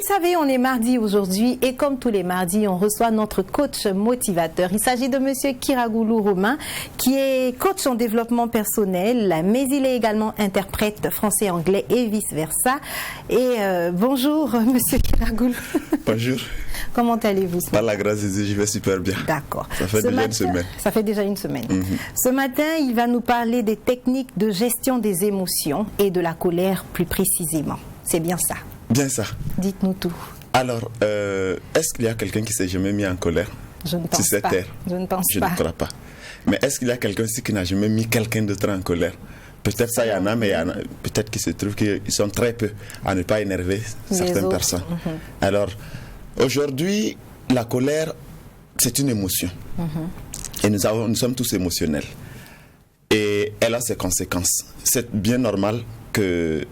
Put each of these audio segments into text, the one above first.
le savez, on est mardi aujourd'hui et comme tous les mardis, on reçoit notre coach motivateur. Il s'agit de monsieur Kiragoulou Romain qui est coach en développement personnel, mais il est également interprète français-anglais et vice-versa. Et bonjour monsieur Kiragoulou. Bonjour. Comment allez-vous? Par la grâce de Dieu, je vais super bien. D'accord. Ça fait déjà une semaine. Ça fait déjà une semaine. Ce matin, il va nous parler des techniques de gestion des émotions et de la colère plus précisément. C'est bien ça? Bien ça. Dites-nous tout. Alors, est-ce qu'il y a quelqu'un qui s'est jamais mis en colère? Je ne pense pas. Je ne pense pas. Je ne crois pas. Mais est-ce qu'il y a quelqu'un aussi qui n'a jamais mis quelqu'un d'autre en colère? Peut-être ça, il y en a, mais peut-être qu'il se trouve qu'ils sont très peu à ne pas énerver certaines personnes. Alors, aujourd'hui, la colère, c'est une émotion. Et nous sommes tous émotionnels. Et elle a ses conséquences. C'est bien normal que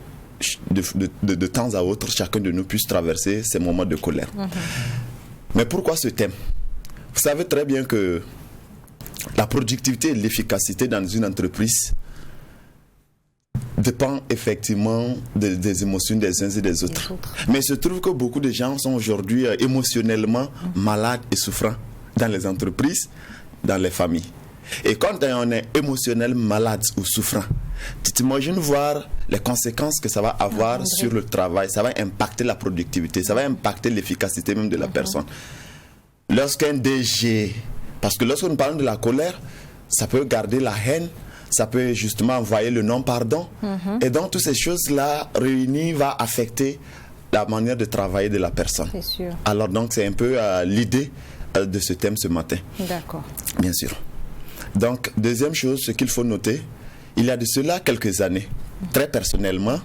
de temps à autre, chacun de nous puisse traverser ces moments de colère. Mais pourquoi ce thème? Vous savez très bien que la productivité et l'efficacité dans une entreprise dépend effectivement des émotions des uns et des autres. Mais il se trouve que beaucoup de gens sont aujourd'hui émotionnellement malades et souffrants dans les entreprises, dans les familles. Et quand on est émotionnellement malade ou souffrant, tu t'imagines voir les conséquences que ça va avoir sur le travail, ça va impacter la productivité, ça va impacter l'efficacité même de la personne. Lorsqu'un DG, parce que lorsque nous parlons de la colère, ça peut garder la haine, ça peut justement envoyer le non-pardon. Et donc, toutes ces choses-là réunies vont affecter la manière de travailler de la personne. C'est sûr. Alors, donc, c'est un peu l'idée de ce thème ce matin. D'accord. Bien sûr. Donc, deuxième chose, ce qu'il faut noter, il y a de cela quelques années, très personnellement,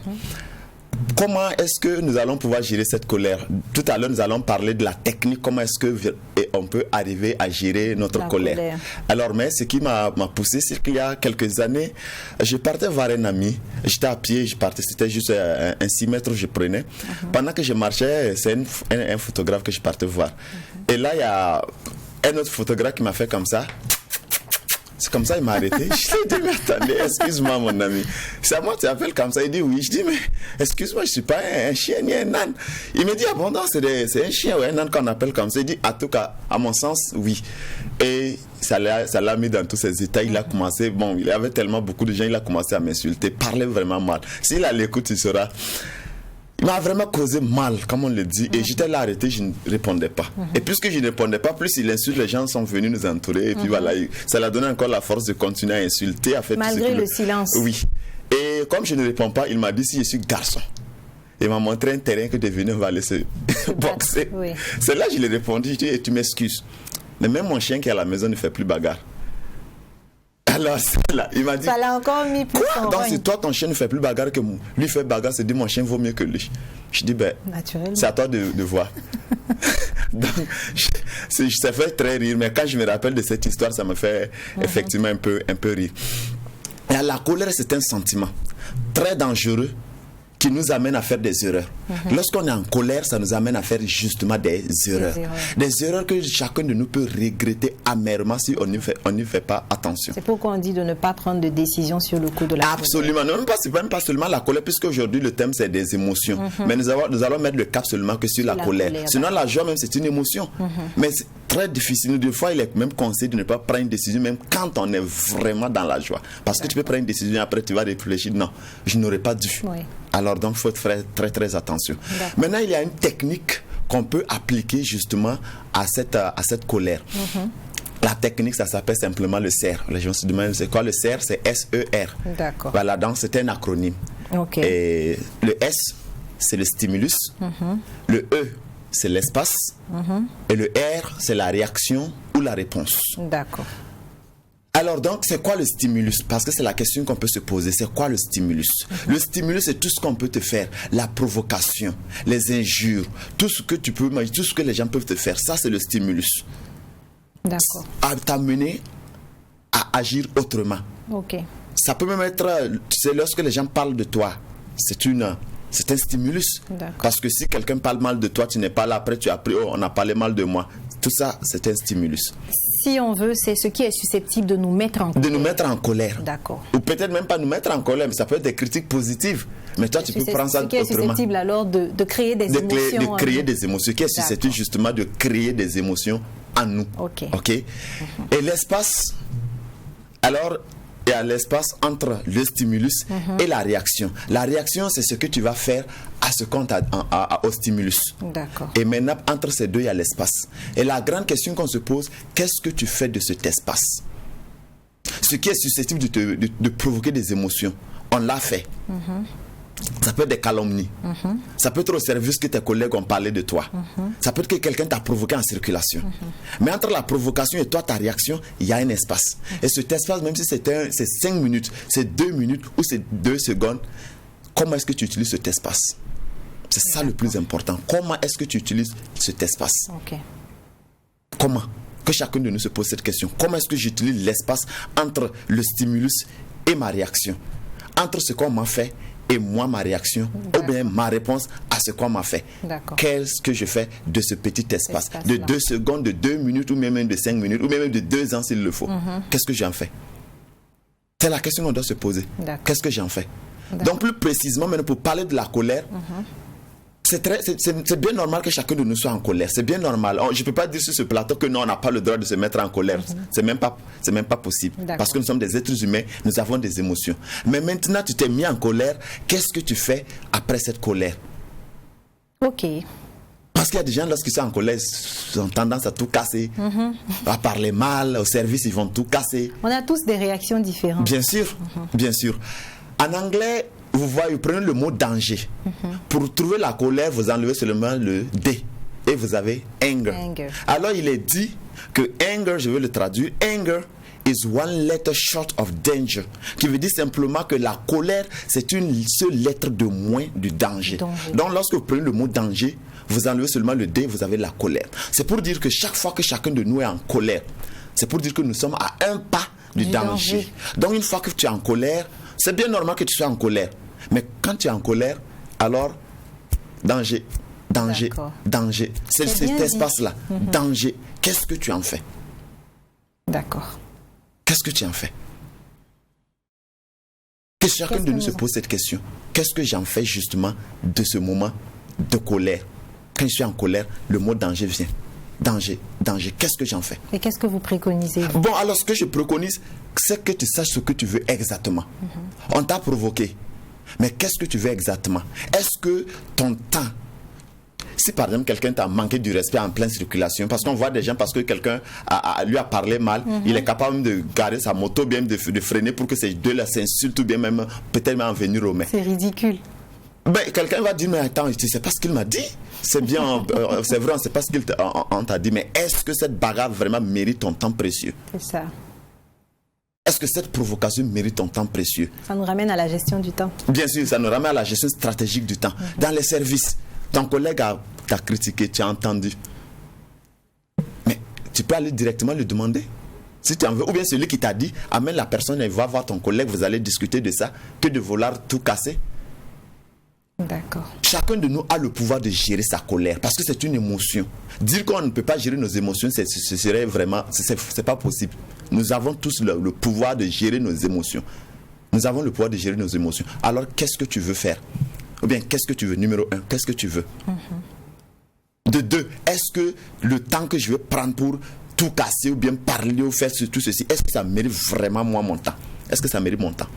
comment est-ce que nous allons pouvoir gérer cette colère? Tout à l'heure, nous allons parler de la technique, comment est-ce qu'on peut arriver à gérer notre colère. Alors, mais ce qui m'a poussé, c'est qu'il y a quelques années, je partais voir un ami, j'étais à pied, c'était juste un 6 mètres je prenais. Pendant que je marchais, c'est un photographe que je partais voir. Et là, il y a un autre photographe qui m'a fait comme ça. C'est comme ça, il m'a arrêté. Je lui ai dit, mais attendez, excuse-moi, mon ami. C'est à moi, tu appelles comme ça. Il dit, oui. Je dis, mais excuse-moi, je ne suis pas un chien ni un âne. Il me dit, ah bon, non, c'est un chien ou un âne qu'on appelle comme ça. Il dit, en tout cas, à mon sens, oui. Et ça l'a mis dans tous ses états. Il a commencé, bon, il y avait tellement beaucoup de gens, il a commencé à m'insulter, parler vraiment mal. S'il a l'écoute, il saura. Il m'a vraiment causé mal, comme on le dit, et j'étais là arrêté, je ne répondais pas. Et puisque je ne répondais pas, plus il insulte, les gens sont venus nous entourer, et puis voilà, ça l'a donné encore la force de continuer à insulter. Malgré le silence. Oui. Et comme je ne réponds pas, il m'a dit si je suis garçon. Il m'a montré un terrain que de venir on va laisser boxer. C'est là que je lui ai répondu, je lui ai dit, tu m'excuses. Mais même mon chien qui est à la maison ne fait plus bagarre. Alors, là, il m'a dit. Ça l'a encore mis plus en donc, si toi, ton chien ne fait plus bagarre que moi, lui fait bagarre, c'est dit mon chien vaut mieux que lui. Je dis, ben, c'est à toi de voir. Donc, ça fait très rire, mais quand je me rappelle de cette histoire, ça me fait effectivement un peu rire. Et la colère, c'est un sentiment très dangereux qui nous amène à faire des erreurs. Lorsqu'on est en colère, ça nous amène à faire justement des erreurs. Des erreurs que chacun de nous peut regretter amèrement si on n'y fait pas attention. C'est pourquoi on dit de ne pas prendre de décision sur le coup de la colère. Absolument. Même pas seulement la colère, puisque aujourd'hui le thème c'est des émotions. Mais nous allons mettre le cap seulement que sur la colère. Sinon la joie même c'est une émotion. Mais c'est très difficile. Des fois il est même conseillé de ne pas prendre une décision même quand on est vraiment dans la joie. Parce que tu peux prendre une décision et après tu vas réfléchir. Non, je n'aurais pas dû. Alors donc il faut faire très très attention. Maintenant il y a une technique qu'on peut appliquer justement à cette colère. La technique, ça s'appelle simplement le CER. Les gens se demandent c'est quoi le CER? C'est S-E-R. D'accord. Voilà, donc c'est un acronyme. Et le S, c'est le stimulus. Le E, c'est l'espace. Et le R, c'est la réaction ou la réponse. D'accord. Alors donc, c'est quoi le stimulus? Parce que c'est la question qu'on peut se poser. C'est quoi le stimulus? Le stimulus, c'est tout ce qu'on peut te faire. La provocation, les injures, tout ce que tu peux, tout ce que les gens peuvent te faire. Ça, c'est le stimulus. D'accord. À t'amener à agir autrement. Ça peut même être, tu sais, lorsque les gens parlent de toi, c'est un stimulus. Parce que si quelqu'un parle mal de toi, tu n'es pas là, après tu as appris, oh, on a parlé mal de moi. Tout ça, c'est un stimulus. Si on veut, c'est ce qui est susceptible de nous mettre en colère. De nous mettre en colère. D'accord. Ou peut-être même pas nous mettre en colère, mais ça peut être des critiques positives. Mais toi, tu peux prendre ça autrement. Qui est susceptible alors de créer des émotions. De créer des émotions, qui est susceptible justement de créer des émotions en nous. Ok. Et l'espace, alors, il y a l'espace entre le stimulus et la réaction. La réaction, c'est ce que tu vas faire à ce qu'on au stimulus. D'accord. Et maintenant, entre ces deux, il y a l'espace. Et la grande question qu'on se pose, qu'est-ce que tu fais de cet espace? Ce qui est susceptible de provoquer des émotions, on l'a fait. Ça peut être des calomnies. Ça peut être au service que tes collègues ont parlé de toi. Ça peut être que quelqu'un t'a provoqué en circulation. Mais entre la provocation et toi, ta réaction, il y a un espace. Et cet espace, même si c'est 5 minutes, c'est 2 minutes ou c'est 2 secondes, comment est-ce que tu utilises cet espace? C'est ça le plus important. Comment est-ce que tu utilises cet espace? Comment? Que chacun de nous se pose cette question. Comment est-ce que j'utilise l'espace entre le stimulus et ma réaction? Entre ce qu'on m'a fait et moi, ma réaction, ou bien ma réponse à ce qu'on m'a fait. Qu'est-ce que je fais de ce petit espace de 2 secondes, de 2 minutes, ou même de 5 minutes, ou même de 2 ans s'il le faut? Qu'est-ce que j'en fais? C'est la question qu'on doit se poser. Qu'est-ce que j'en fais? Donc plus précisément, maintenant, pour parler de la colère, c'est bien normal que chacun de nous soit en colère. C'est bien normal. Je ne peux pas dire sur ce plateau que non, on n'a pas le droit de se mettre en colère. C'est même pas possible. Parce que nous sommes des êtres humains, nous avons des émotions. Mais maintenant, tu t'es mis en colère. Qu'est-ce que tu fais après cette colère? Parce qu'il y a des gens, lorsqu'ils sont en colère, ils ont tendance à tout casser, à parler mal, au service, ils vont tout casser. On a tous des réactions différentes. Bien sûr, bien sûr. En anglais, vous voyez, vous prenez le mot danger. Pour trouver la colère, vous enlevez seulement le D et vous avez anger. Alors il est dit que anger, je vais le traduire, anger is one letter short of danger, qui veut dire simplement que la colère, c'est une seule lettre de moins du danger. Donc lorsque vous prenez le mot danger, vous enlevez seulement le D, vous avez la colère. C'est pour dire que chaque fois que chacun de nous est en colère, c'est pour dire que nous sommes à un pas du danger. Donc une fois que tu es en colère, c'est bien normal que tu sois en colère. Mais quand tu es en colère, alors, danger, danger. C'est cet espace-là, danger. Qu'est-ce que tu en fais? Qu'est-ce que tu en fais? Que chacun de nous se pose cette question. Qu'est-ce que j'en fais justement de ce moment de colère? Quand je suis en colère, le mot danger vient. Danger. Qu'est-ce que j'en fais? Et qu'est-ce que vous préconisez? Bon, alors ce que je préconise, c'est que tu saches ce que tu veux exactement. On t'a provoqué. Mais qu'est-ce que tu veux exactement? Est-ce que ton temps, si par exemple quelqu'un t'a manqué du respect en pleine circulation, parce qu'on voit des gens, parce que quelqu'un lui a parlé mal, il est capable de garer sa moto, bien de freiner pour que ces deux-là s'insultent ou bien même peut-être même en venir aux mains. C'est ridicule. Ben, quelqu'un va dire, mais attends, tu sais pas ce qu'il m'a dit? C'est bien, c'est vrai, on ne sait pas ce qu'il t'a dit, mais est-ce que cette bagarre vraiment mérite ton temps précieux? C'est ça. Est-ce que cette provocation mérite ton temps précieux? Ça nous ramène à la gestion du temps. Bien sûr, ça nous ramène à la gestion stratégique du temps. Dans les services, ton collègue t'a critiqué, tu as entendu. Mais tu peux aller directement lui demander. Si tu en veux, ou bien celui qui t'a dit, amène la personne, elle va voir ton collègue, vous allez discuter de ça, que de vouloir tout casser. D'accord. Chacun de nous a le pouvoir de gérer sa colère parce que c'est une émotion. Dire qu'on ne peut pas gérer nos émotions, ce serait vraiment, c'est pas possible. Nous avons tous le pouvoir de gérer nos émotions. Nous avons le pouvoir de gérer nos émotions. Alors, qu'est-ce que tu veux faire? Ou bien, qu'est-ce que tu veux? Numéro 1, qu'est-ce que tu veux? De 2, est-ce que le temps que je vais prendre pour tout casser ou bien parler ou faire tout ceci, est-ce que ça mérite vraiment moi mon temps? Est-ce que ça mérite mon temps?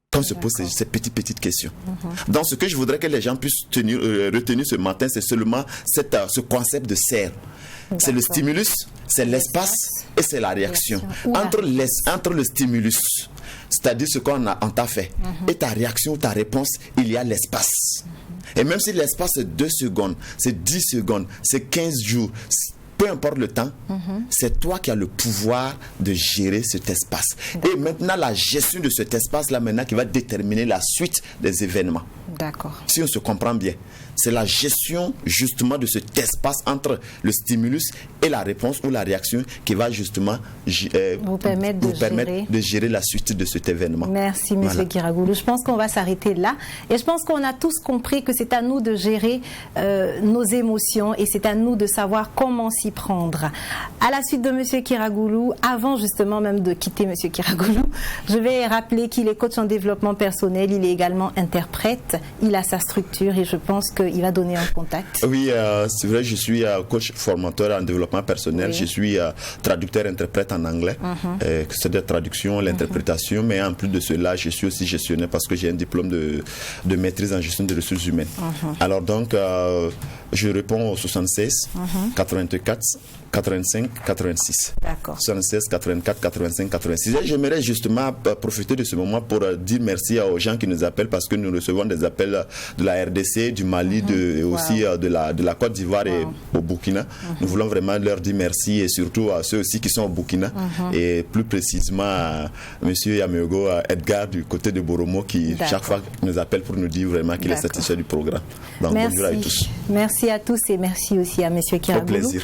Comme se pose ces petites questions. Donc, ce que je voudrais que les gens puissent retenir ce matin, c'est seulement ce concept de serre. C'est le stimulus, c'est l'espace et c'est la réaction. Entre le stimulus, c'est-à-dire ce qu'on t'a fait, et ta réaction ou ta réponse, il y a l'espace. Et même si l'espace c'est 2 secondes, c'est 10 secondes, c'est 15 jours, peu importe le temps, c'est toi qui as le pouvoir de gérer cet espace. Et maintenant, la gestion de cet espace-là, maintenant, qui va déterminer la suite des événements. D'accord. Si on se comprend bien. c'est la gestion justement de cet espace entre le stimulus et la réponse ou la réaction qui va justement vous permettre de gérer la suite de cet événement. Merci, M. Kiragoulou. Je pense qu'on va s'arrêter là. Et je pense qu'on a tous compris que c'est à nous de gérer nos émotions et c'est à nous de savoir comment s'y prendre. À la suite de M. Kiragoulou, avant justement même de quitter M. Kiragoulou, je vais rappeler qu'il est coach en développement personnel, il est également interprète, il a sa structure et je pense qu'il va donner un contact. Oui, c'est vrai, je suis coach formateur en développement personnel, je suis traducteur-interprète en anglais, c'est de la traduction, l'interprétation, mais en plus de cela, je suis aussi gestionnaire parce que j'ai un diplôme de maîtrise en gestion des ressources humaines. Alors donc, je réponds au 76 84 85 86. D'accord. 76 84 85 86. J'aimerais justement profiter de ce moment pour dire merci aux gens qui nous appellent parce que nous recevons des appels de la RDC, du Mali, et aussi de la Côte d'Ivoire et au Burkina. Nous voulons vraiment leur dire merci et surtout à ceux aussi qui sont au Burkina et plus précisément à M. Yameogo Edgar du côté de Boromo qui chaque fois nous appelle pour nous dire vraiment qu'il est satisfait du programme. Donc, merci. Bonjour à tous. Merci à tous et merci aussi à M. Kiragoulou. Au plaisir.